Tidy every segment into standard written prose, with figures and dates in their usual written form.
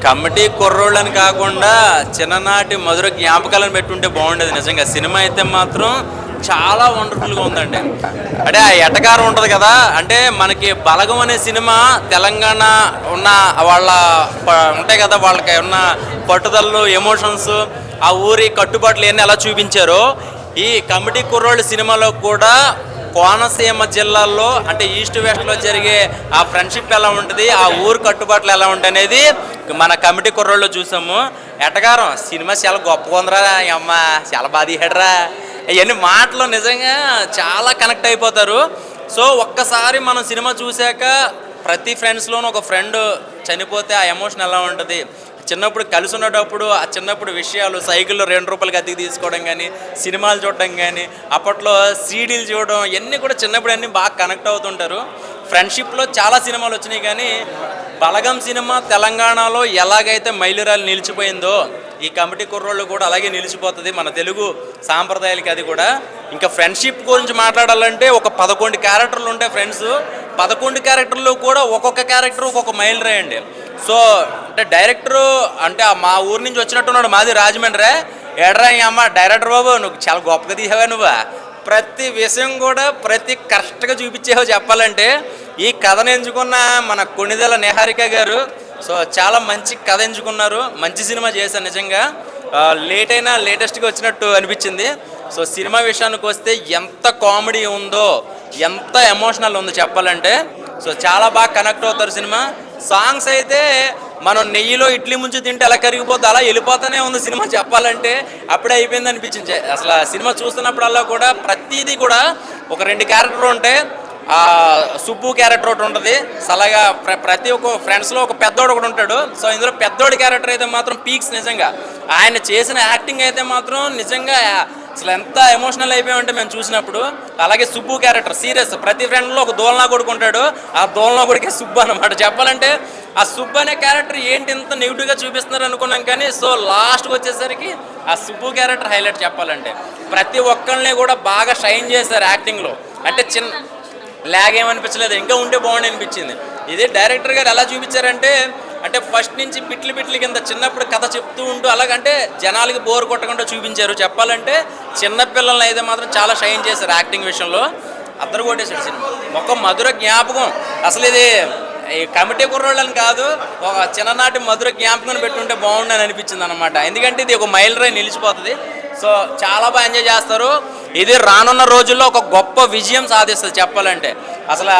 Committee కుర్రోళ్ళని కాకుండా చిన్ననాటి మధుర జ్ఞాపకాలను పెట్టుంటే బాగుండేది. నిజంగా సినిమా అయితే మాత్రం చాలా వండర్ఫుల్గా ఉందండి. అంటే ఆ ఎటకారం ఉంటుంది కదా, అంటే మనకి బలగం అనే సినిమా తెలంగాణ ఉన్న వాళ్ళ ఉంటాయి కదా, వాళ్ళకి ఉన్న పట్టుదలలు, ఎమోషన్స్, ఆ ఊరి కట్టుబాట్లు ఇవన్నీ ఎలా చూపించారో ఈ కమిటీ కుర్రోళ్ళ సినిమాలో కూడా కోనసీమ జిల్లాల్లో అంటే ఈస్ట్ వెస్ట్లో జరిగే ఆ ఫ్రెండ్షిప్ ఎలా ఉంటుంది, ఆ ఊరు కట్టుబాట్లు ఎలా ఉంటాయి అనేది మన కమిటీ కుర్రోళ్ళు చూసాము. ఎటగారం సినిమా చాలా గొప్పగా ఉందిరా, అమ్మ చాలా బాగా తీయడరా, ఇవన్నీ మాటలు నిజంగా చాలా కనెక్ట్ అయిపోతారు. సో ఒక్కసారి మనం సినిమా చూశాక ప్రతి ఫ్రెండ్స్లోనూ ఒక ఫ్రెండ్ చనిపోతే ఆ ఎమోషన్ ఎలా ఉంటుంది, చిన్నప్పుడు కలిసి ఉండేటప్పుడు ఆ చిన్నప్పుడు విషయాలు, సైకిల్లో ₹2 అద్దెకి తీసుకోవడం కానీ, సినిమాలు చూడడం కానీ, అప్పట్లో సీడీలు చూడడం, ఇవన్నీ కూడా చిన్నప్పుడు అన్నీ బాగా కనెక్ట్ అవుతుంటారు. ఫ్రెండ్షిప్లో చాలా సినిమాలు వచ్చినాయి కానీ బలగం సినిమా తెలంగాణలో ఎలాగైతే మైలురాలు నిలిచిపోయిందో ఈ కమిటీ కుర్రోళ్ళు కూడా అలాగే నిలిచిపోతుంది మన తెలుగు సాంప్రదాయాలకి. అది కూడా ఇంకా ఫ్రెండ్షిప్ గురించి మాట్లాడాలంటే ఒక 11 క్యారెక్టర్లు ఉంటాయి ఫ్రెండ్స్. 11 క్యారెక్టర్లు కూడా ఒక్కొక్క క్యారెక్టర్ ఒక్కొక్క మైలురాయి అండి. సో అంటే డైరెక్టరు అంటే మా ఊరు నుంచి వచ్చినట్టున్నాడు, మాది రాజమండ్రి. ఏడ్రా అమ్మ డైరెక్టర్ బాబు నువ్వు చాలా గొప్పగా తీసావా, నువ్వు ప్రతి విషయం కూడా ప్రతి కరెక్ట్గా చూపించేవో చెప్పాలంటే. ఈ కథను ఎంచుకున్న మన కొణిదెల నిహారిక గారు సో చాలా మంచి కథ ఎంచుకున్నారు, మంచి సినిమా చేశారు. నిజంగా లేట్ అయినా లేటెస్ట్గా వచ్చినట్టు అనిపించింది. సో సినిమా విషయానికి వస్తే ఎంత కామెడీ ఉందో, ఎంత ఎమోషనల్ ఉందో చెప్పాలంటే. సో చాలా బాగా కనెక్ట్ అవుతారు సినిమా. సాంగ్స్ అయితే మనం నెయ్యిలో ఇడ్లీ ముంచి తింటే ఎలా కరిగిపోద్ది అలా వెళ్ళిపోతూనే ఉంది సినిమా చెప్పాలంటే. అప్పుడే అయిపోయింది అనిపించింది. అసలు సినిమా చూస్తున్నప్పుడల్లా కూడా ప్రతిదీ కూడా ఒక 2 క్యారెక్టర్లు ఉంటాయి. సుబ్బు క్యారెక్టర్ ఒకటి ఉంటుంది, అలాగా ప్రతి ఒక్క ఫ్రెండ్స్లో ఒక పెద్దోడు ఒకటి ఉంటాడు. సో ఇందులో పెద్దోడి క్యారెక్టర్ అయితే మాత్రం పీక్స్. నిజంగా ఆయన చేసిన యాక్టింగ్ అయితే మాత్రం నిజంగా అసలు ఎంత ఎమోషనల్ అయిపోయామంటే మేము చూసినప్పుడు. అలాగే సుబ్బు క్యారెక్టర్ సీరియస్, ప్రతి ఫ్రెండ్లో ఒక దోల్నా కొడుకు ఉంటాడు, ఆ దోల్నా కొడుకే సుబ్బు అనమాట చెప్పాలంటే. ఆ సుబ్బు అనే క్యారెక్టర్ ఏంటి ఇంత నెగిటివ్గా చూపిస్తున్నారు అనుకున్నాం కానీ సో లాస్ట్కి వచ్చేసరికి ఆ సుబ్బు క్యారెక్టర్ హైలైట్ చెప్పాలంటే. ప్రతి ఒక్కరిని కూడా బాగా షైన్ చేశారు యాక్టింగ్లో. అంటే లాగ్ ఏమనిపించలేదు, ఇంకా ఉంటే బాగుండి అనిపించింది. ఇది డైరెక్టర్ గారు ఎలా చూపించారంటే అంటే ఫస్ట్ నుంచి బిట్లు కింద చిన్నప్పుడు కథ చెప్తూ ఉంటూ అలాగంటే జనాలకి బోర్ కొట్టకుండా చూపించారు చెప్పాలంటే. చిన్నపిల్లల్ని అయితే మాత్రం చాలా షైన్ చేశారు యాక్టింగ్ విషయంలో, అద్దరు కొట్టేశాడు సినిమా. ఒక మధుర జ్ఞాపకం. అసలు ఇది ఈ కమిటీ కుర్రోళ్ళని కాదు, ఒక చిన్ననాటి మధుర జ్ఞాపకం పెట్టుంటే బాగుండని అనిపించింది అనమాట. ఎందుకంటే ఇది ఒక మైలురాయి నిలిచిపోతుంది. సో చాలా బాగా ఎంజాయ్ చేస్తారు. ఇది రానున్న రోజుల్లో ఒక గొప్ప విజయం సాధిస్తుంది చెప్పాలంటే. అసలు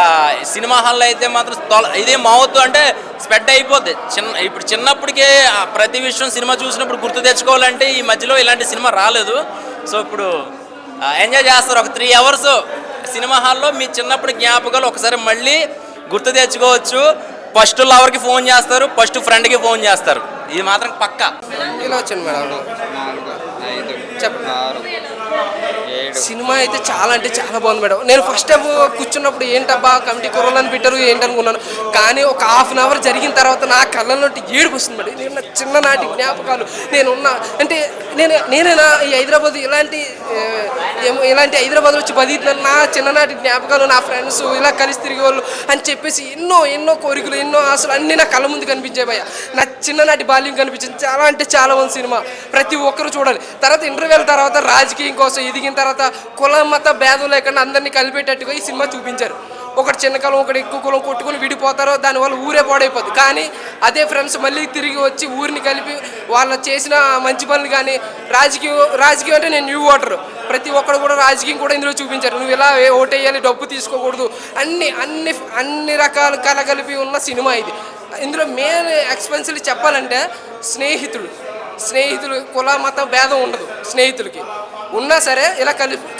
సినిమా హాల్లో అయితే మాత్రం ఇది మౌత్ అంటే స్ప్రెడ్ అయిపోద్ది. ఇప్పుడు చిన్నప్పటికే ప్రతి విషయం సినిమా చూసినప్పుడు గుర్తు తెచ్చుకోవాలంటే ఈ మధ్యలో ఇలాంటి సినిమా రాలేదు. సో ఇప్పుడు ఎంజాయ్ చేస్తారు. ఒక 3 అవర్స్ సినిమా హాల్లో మీ చిన్నప్పటి జ్ఞాపకాలు ఒకసారి మళ్ళీ గుర్తు తెచ్చుకోవచ్చు. ఫస్ట్ లవర్కి ఫోన్ చేస్తారు, ఫస్ట్ ఫ్రెండ్కి ఫోన్ చేస్తారు, ఇది మాత్రం పక్కా. ఇలా వచ్చాను మేడం. సినిమా అయితే చాలా అంటే చాలా బాగుంది మేడం. నేను ఫస్ట్ టైం కూర్చున్నప్పుడు ఏంటబ్బా కమిటీ కుర్రోళ్ళని పెట్టారు ఏంటనుకున్నాను, కానీ ఒక హాఫ్ అన్ అవర్ జరిగిన తర్వాత నా కళ్ళలో ఏడుపు వస్తుంది మేడం. నేను నా చిన్ననాటి జ్ఞాపకాలు నేనున్నా అంటే నేనేనా ఈ హైదరాబాద్ ఇలాంటి హైదరాబాద్లో వచ్చి బతికినాను, నా చిన్ననాటి జ్ఞాపకాలు, నా ఫ్రెండ్స్ ఇలా కలిసి తిరిగే వాళ్ళు అని చెప్పేసి ఎన్నో కోరికలు, ఎన్నో ఆశలు అన్నీ నా కళ్ళ ముందు కనిపించాయి భయ్య. నా చిన్ననాటి బాల్యం కనిపించింది. చాలా అంటే చాలా మంది సినిమా ప్రతి ఒక్కరు చూడాలి. తర్వాత ఇంటర్వ్యూల తర్వాత రాజకీయం కోసం ఎదిగిన తర్వాత కులం మత భేదం లేకుండా అందరినీ కలిపేటట్టుగా ఈ సినిమా చూపించారు. ఒకటి చిన్న కులం ఒకటి ఎక్కువ కులం కొట్టుకుని విడిపోతారో దానివల్ల ఊరే పాడైపోద్ది. కానీ అదే ఫ్రెండ్స్ మళ్ళీ తిరిగి వచ్చి ఊరిని కలిపి వాళ్ళు చేసిన మంచి పనులు కానీ రాజకీయం అంటే నేను న్యూ ఓటర్, ప్రతి ఒక్కరు కూడా రాజకీయం కూడా ఇందులో చూపించారు. నువ్వు ఇలా ఓటేయాలి, డబ్బు తీసుకోకూడదు, అన్ని రకాల కలగలిపి ఉన్న సినిమా ఇది. ఇందులో మెయిన్ ఎక్స్పెన్సివ్ చెప్పాలంటే స్నేహితులు కుల మత భేదం ఉండదు. స్నేహితులకి ఉన్నా సరే ఇలా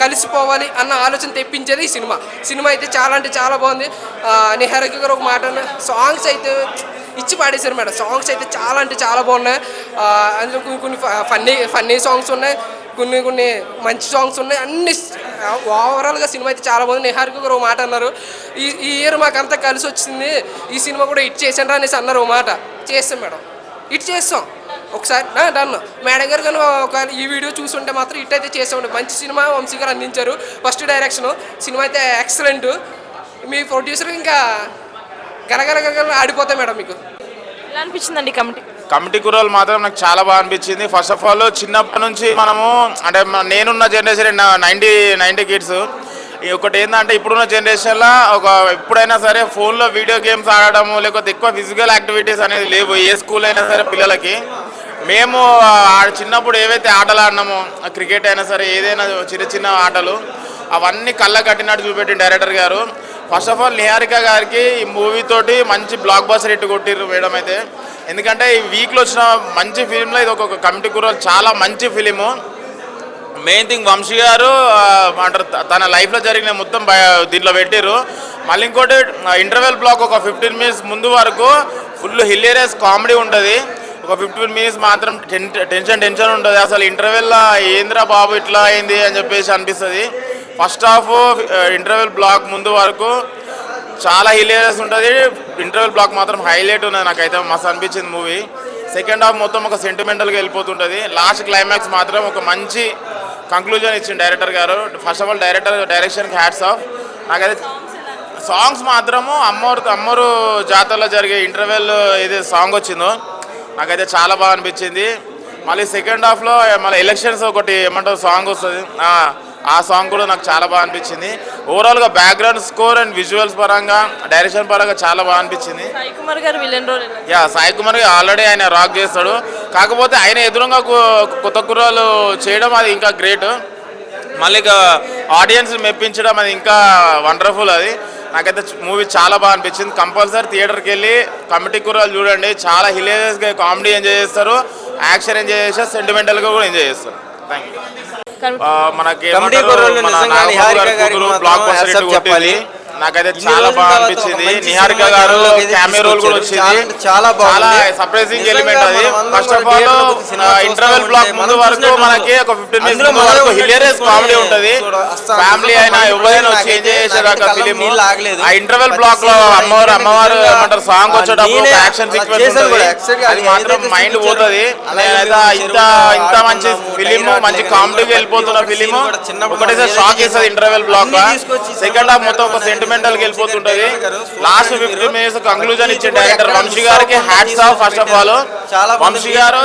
కలిసిపోవాలి అన్న ఆలోచన తెప్పించేది ఈ సినిమా అయితే చాలా అంటే చాలా బాగుంది. నిహారిక గారు ఒక మాట సాంగ్స్ అయితే ఇచ్చి పాడేశారు మేడం. సాంగ్స్ అయితే చాలా అంటే చాలా బాగున్నాయి. అందులో కొన్ని ఫన్నీ సాంగ్స్ ఉన్నాయి, కొన్ని మంచి సాంగ్స్ ఉన్నాయి. అన్ని ఓవరాల్గా సినిమా అయితే చాలా బాగుంది. నిహారిక గారు ఒక మాట అన్నారు, ఈ ఇయర్ మాకంతా కలిసి వచ్చింది, ఈ సినిమా కూడా హిట్ చేశాను రా అనేసి అన్నారు. ఒక మాట చేస్తాం మేడం, హిట్ చేస్తాం ఒకసారి డన్. మేడం గారు కానీ ఒక ఈ వీడియో చూస్తుంటే మాత్రం హిట్ అయితే చేస్తామండి. మంచి సినిమా వంశీ గారు అందించారు. ఫస్ట్ డైరెక్షన్ సినిమా అయితే ఎక్సలెంట్. మీ ప్రొడ్యూసర్ ఇంకా గనగనగన ఆడిపోతాయి మేడం. మీకు ఎలా అనిపించిందండి కమిటీ? కమిటీ కుర్రాలు మాత్రం నాకు చాలా బాగా అనిపించింది. ఫస్ట్ ఆఫ్ ఆల్ చిన్నప్పటి నుంచి మనము అంటే నేనున్న జనరేషన్ 90 కిడ్స్. ఒకటి ఏంటంటే ఇప్పుడున్న జనరేషన్లో ఎప్పుడైనా సరే ఫోన్లో వీడియో గేమ్స్ ఆడడము లేకపోతే ఎక్కువ ఫిజికల్ యాక్టివిటీస్ అనేది లేవు ఏ స్కూల్ అయినా సరే పిల్లలకి. మేము చిన్నప్పుడు ఏవైతే ఆటలు ఆడినామో క్రికెట్ అయినా సరే ఏదైనా చిన్న చిన్న ఆటలు అవన్నీ కళ్ళ కట్టినట్టు చూపెట్టిన డైరెక్టర్ గారు. ఫస్ట్ ఆఫ్ ఆల్ నిహారిక గారికి ఈ మూవీ తోటి మంచి బ్లాక్ బస్టర్ హిట్ కొట్టిర్రు మేడం అయితే. ఎందుకంటే ఈ వీక్లో వచ్చిన మంచి ఫిలింలో ఇది ఒక కమిటీ కుర్రాలు చాలా మంచి ఫిలిము. మెయిన్ థింగ్ వంశీ గారు అంటారు తన లైఫ్లో జరిగిన మొత్తం దీంట్లో పెట్టిర్రు. మళ్ళీ ఇంకోటి ఇంటర్వెల్ బ్లాక్ ఒక 15 minutes ముందు వరకు ఫుల్ హిలేరియస్ కామెడీ ఉంటుంది. ఒక 15 minutes మాత్రం టెన్షన్ ఉంటుంది. అసలు ఇంటర్వెల్లో ఏంద్రా బాబు ఇట్లా అయింది అని చెప్పేసి అనిపిస్తుంది. ఫస్ట్ హాఫ్ ఇంటర్వెల్ బ్లాక్ ముందు వరకు చాలా హిలేరియస్ ఉంటుంది. ఇంటర్వెల్ బ్లాక్ మాత్రం హైలైట్ ఉన్నది. నాకైతే మస్తు అనిపించింది మూవీ. సెకండ్ హాఫ్ మొత్తం ఒక సెంటిమెంటల్గా వెళ్ళిపోతుంటుంది. లాస్ట్ క్లైమాక్స్ మాత్రం ఒక మంచి కంక్లూజన్ ఇచ్చింది డైరెక్టర్ గారు. ఫస్ట్ ఆఫ్ ఆల్ డైరెక్షన్కి హ్యాట్స్ ఆఫ్. నాకైతే సాంగ్స్ మాత్రము అమ్మోరు జాతరలో జరిగే ఇంటర్వెల్ ఏదైతే సాంగ్ వచ్చిందో నాకైతే చాలా బాగా అనిపించింది. మళ్ళీ సెకండ్ హాఫ్లో మళ్ళీ ఎలక్షన్స్ ఒకటి ఏమంటారు సాంగ్ వస్తుంది. ఆ సాంగ్ కూడా నాకు చాలా బాగా అనిపించింది. ఓవరాల్గా బ్యాక్గ్రౌండ్ స్కోర్ అండ్ విజువల్స్ పరంగా డైరెక్షన్ పరంగా చాలా బాగా అనిపించింది. సాయి కుమార్ గారు villain role Sai Kumar already ఆయన రాక్ చేస్తాడు. కాకపోతే ఆయన ఎదురుగా కొత్త కుర్రాలు చేయడం అది ఇంకా గ్రేట్. మళ్ళీ ఆడియన్స్ మెప్పించడం అది ఇంకా వండర్ఫుల్. అది నాకైతే మూవీ చాలా బాగా అనిపించింది. కంపల్సరీ థియేటర్కి వెళ్ళి కమిటీ కుర్రాలు చూడండి. చాలా హిలేరియస్గా కామెడీ ఎంజాయ్ చేస్తారు, యాక్షన్ ఎంజాయ్ చేస్తారు, సెంటిమెంటల్గా కూడా ఎంజాయ్ చేస్తారు. Thank you. మనకి బ్లాక్ బస్టర్ హిట్ కొట్టింది. నాకైతే చాలా బాగా అనిపించింది. నిహారిక గారు కెమెరా రోల్ కూడా వచ్చింది. చాలా సర్ప్రైజింగ్ ఎలిమెంట్ అది. First of all interval block ముందు వరకు మనకి ఒక 15 minutes వరకు హిలేరియస్ కామెడీ ఉంటది. ఫ్యామిలీ అయినా ఎవరైనా వచ్చి ఎంజాయ్ చేసేదాకా ఫిలిం. ఆ ఇంటర్వెల్ బ్లాక్ లో అమ్మవారు ఏమంటారు సాంగ్ వచ్చేటప్పుడు యాక్షన్ సీక్వెన్స్ అది మాత్రం మైండ్ పోతుంది. ఇంత మంచి ఫిలిం, మంచి కామెడీకి వెళ్ళిపోతున్న ఫిలిం ఒకటేసారి షాక్ ఇస్తుంది ఇంటర్వెల్ బ్లాక్. సెకండ్ హాఫ్ మొత్తం ఒక సెంటిమెంటల్ కి వెళ్ళిపోతుంటది. లాస్ట్ 15 minutes కంక్లూజన్ ఇచ్చే డైరెక్టర్ వంశీ గారికి hats off. First of all Vamsi గారు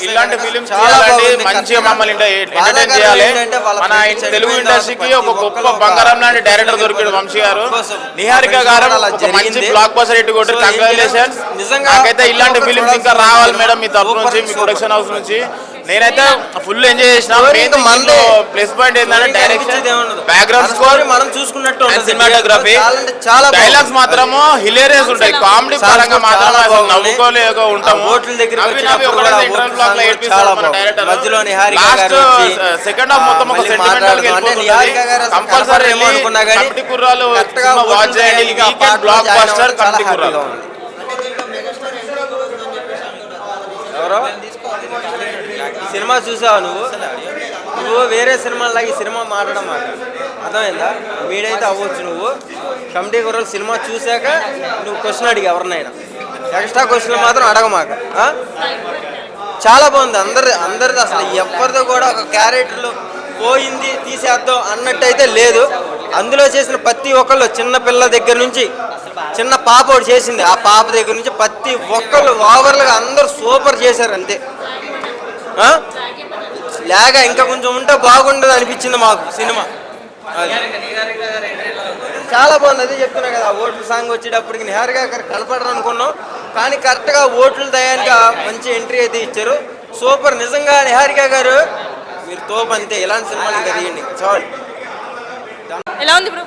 ఇలాంటి ఫిలిమ్స్ చేయాలంటే మంచిగా మమ్మల్ని ఎంటర్టైన్ చేయాలి. మన తెలుగు ఇండస్ట్రీకి ఒక గొప్ప బంగారం లాంటి డైరెక్టర్ దొరికాడు వంశీ గారు. నిహారిక గారు ఒక మంచి బ్లాక్ బస్టర్ హిట్ కొట్టారు. కంగ్రాచులేషన్స్. నాకైతే ఇలాంటి ఫిలిమ్స్ ఇంకా రావాలి మేడం మీ తరఫు నుంచి, మీ ప్రొడక్షన్ హౌస్ నుంచి. నేనైతే ఫుల్ ఎంజాయ్ చేసిన. ప్లస్ పాయింట్ ఏంటంటే డైరెక్షన్, బ్యాక్గ్రౌండ్ స్కోర్ మనం చూసుకున్నట్టు సినిమాటోగ్రఫీ, డైలాగ్స్ మాత్రము హిలేరియస్ ఉంటాయి. కామెడీ పరంగా మాత్రం నవ్వుకోలేక ఉంటాము. లాస్ట్ సెకండ్ హాఫ్ మొత్తం ఒక sentimental compulsory Committee Kurrollu watch చేయండి. Blockbuster Committee Kurrollu. Cinema చూసావా నువ్వు వేరే సినిమాలాగా ఈ సినిమా మాట్లాడడం మాట అర్థమైందా? మీడైతే అవ్వచ్చు. నువ్వు కమిటీ కుర్రాలు సినిమా చూశాక నువ్వు క్వశ్చన్ అడిగి ఎవరినైనా ఎక్స్ట్రా క్వశ్చన్ మాత్రం అడగమాక. చాలా బాగుంది. అందరిది అసలు ఎవరితో కూడా ఒక క్యారెక్టర్లు పోయింది తీసేద్దాం అన్నట్టయితే లేదు. అందులో చేసిన ప్రతి ఒక్కళ్ళు చిన్న పిల్ల దగ్గర నుంచి చిన్న పాప ఒకటి చేసింది. ఆ పాప దగ్గర నుంచి ప్రతి ఒక్కళ్ళు ఓవర్లుగా అందరూ సూపర్ చేశారు. అంతే. లేక ఇంకా కొంచెం ఉంటే బాగుండదు అనిపించింది మాకు సినిమా. చాలా బాగుంది. అదే చెప్తున్నా కదా, ఓట్ల సాంగ్ వచ్చేటప్పటికి నిహారిక గారు కనపడరు అనుకున్నాం, కానీ కరెక్ట్గా ఓట్ల దయానికి మంచి ఎంట్రీ అయితే ఇచ్చారు. సూపర్. నిజంగా నిహారిక గారు మీరు తోపు. అంతే. ఇలాంటి సినిమాలు ఇంకా తీయండి చాలు. ఎలా ఉంది బ్రో?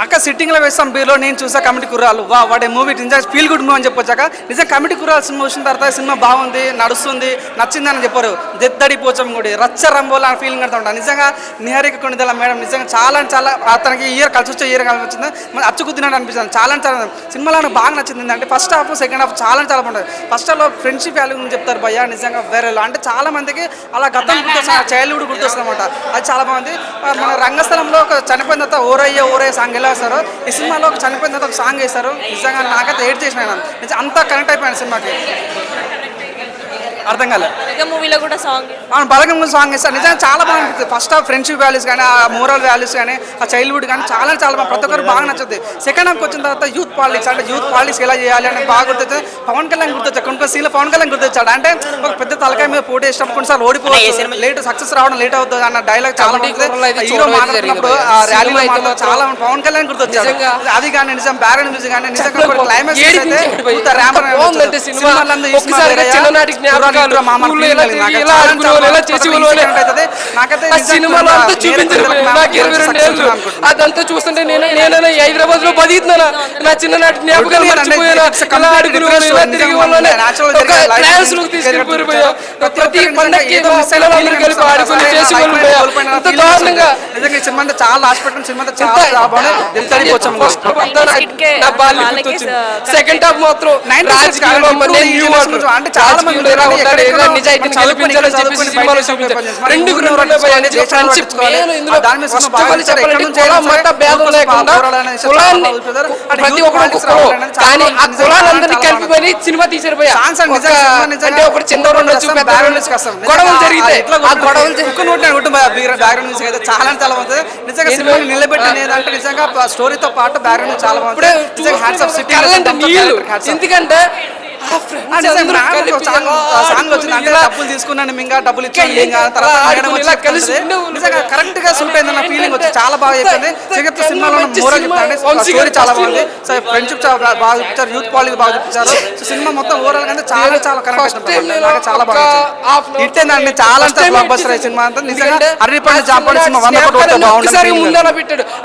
అక్క సిట్టింగ్లో వేస్తాం బీర్లో నేను చూసా కమిటీ కుర్రాలు. వాట్ ఏ మూవీ, నిజంగా ఫీల్ గుడ్ మూవీ అని చెప్పొచ్చాక. నిజంగా కమిటీ కుర్రాలు సినిమా వచ్చిన తర్వాత సినిమా బాగుంది, నడుస్తుంది, నచ్చిందని చెప్పారు. దెద్దడి పోచం కూడా రచ్చ రంబోలా ఫీలింగ్ కడుతూ ఉంటాను. నిజంగా నిహారిక కొనిదల మేడం నిజంగా చాలా చాలా తనకి ఇయర్ కలిసి వచ్చే ఇయర్ కలిసి వచ్చింది. అచ్చుకుద్దినట్టు అనిపిస్తుంది. చాలా సినిమాలో నాకు బాగా నచ్చింది. అంటే ఫస్ట్ హాఫ్ సెకండ్ హాఫ్ చాలా బాగుంటుంది. ఫస్ట్ హాఫ్లో ఫ్రెండ్షిప్ వాల్యూ గురించి చెప్తారు భయ్యా. నిజంగా వేరేలో అంటే చాలా మందికి అలా గతం గుర్తొస్తుంది, చైల్డ్హుడ్ గుర్తొస్తుంది అనమాట. అది చాలా బాగుంది. మన రంగస్థలంలో ఒక చనిపోయిన తర్వాత ఓరయ్య సాంగ్ ఎలా వేస్తారు, ఈ సినిమాలో ఒక చనిపోయిన తర్వాత ఒక సాంగ్ వేస్తారు. నిజంగా నాకైతే ఏడ్ చేసిన అంతా కనెక్ట్ అయిపోయాను సినిమాకి. అర్థం కాలేదు. మూవీలో కూడా సాంగ్ బలగం సాంగ్ ఇస్తారు నిజంగా చాలా బాగా అనిపిస్తుంది. ఫస్ట్ హాఫ్ ఫ్రెండ్షిప్ వాల్యూస్ కానీ ఆ మోరల్ వాల్యూస్ కానీ ఆ చైల్డ్హుడ్ కానీ చాలా బాగా ప్రతి ఒక్కరు బాగా నచ్చుతుంది. సెకండ్ హాఫ్కి వచ్చిన తర్వాత యూత్ పాలిటిక్స్ అంటే యూత్ పాలిటిక్స్ ఎలా చేయాలి అని బాగా గుర్తొచ్చింది. పవన్ కళ్యాణ్ గుర్తొచ్చాడు, కొన్ని సీన్లో పవన్ కళ్యాణ్ గుర్తొచ్చాడు. అంటే ఒక పెద్ద తలకాయ మీద పోటీ చేసినప్పుడు కొన్నిసార్లు ఓడిపోవచ్చు, లేట్ సక్సెస్ రావడం లేట్ అవుతుంది అన్న డైలాగ్ చాలా హీరో మాట్లాడుతున్నప్పుడు ఆ ర్యాలీలో చాలా పవన్ కళ్యాణ్ గుర్తొచ్చాడు. అది కానీ నిజం బ్యాక్గ్రౌండ్ మ్యూజిక్ కానీ నిజంగా క్లైమాక్స్ అదంతా చూస్తుంటే నేను హైదరాబాద్ లో బతుకుతున్నానా, నా చిన్ననాటి జ్ఞాపకాలు మర్చిపోయాను. ప్రతి పండగకి కలిపి ఆడుకుని సినిమా చాలా హాస్పిటల్ సినిమా చాలా సెకండ్ హాఫ్ మాత్రం అంటే చాలా మంది నిజాయితీని కల్పించాలని చెప్పి సినిమాలో చూపించారు. రెండు మత భేదం లేకుండా కులాన్ని ప్రతి ఒక్కరు కానీ ఆ కులాలందరినీ కలిపి మరి సినిమా తీసారు. అంటే ఒకటి చిన్నవాడు ఉండొచ్చు, పెద్ద గొడవలు జరిగితే ఆ గొడవలు చాలా బాగుంటుంది. నిజంగా సినిమాని నిలబెట్టిన ఏదంటే నిజంగా స్టోరీతో పాటు బ్యాక్గ్రౌండ్ చాలా బాగుంటుంది. ఎందుకంటే సాంగ్ వచ్చింది అంటే డబ్బులు తీసుకున్నాను మింగా డబ్బులు ఇచ్చాను నిజంగా కరెక్ట్ గా సూట్ అయిందన్న ఫీలింగ్ వచ్చి చాలా బాగా చెప్పింది. జగత్ సినిమాలో మోరల్ చెప్తాను స్టోరీ చాలా బాగుంది. సో ఫ్రెండ్షిప్ బాగా చూపించారు, యూత్ పాలిటిక్స్ బాగా చూపించారు. సో సినిమా మొత్తం ఓవరాల్ గా చాలా కరెక్ట్ చాలా బాగా హిట్ అయిందండి. చాలా బ్లాక్ బస్టర్ సినిమా అంతా నిజంగా అర్రిపల్లి జాంపల్లి సినిమా 100 కోట్ల బాగుంది. ముందర పెట్టాడు.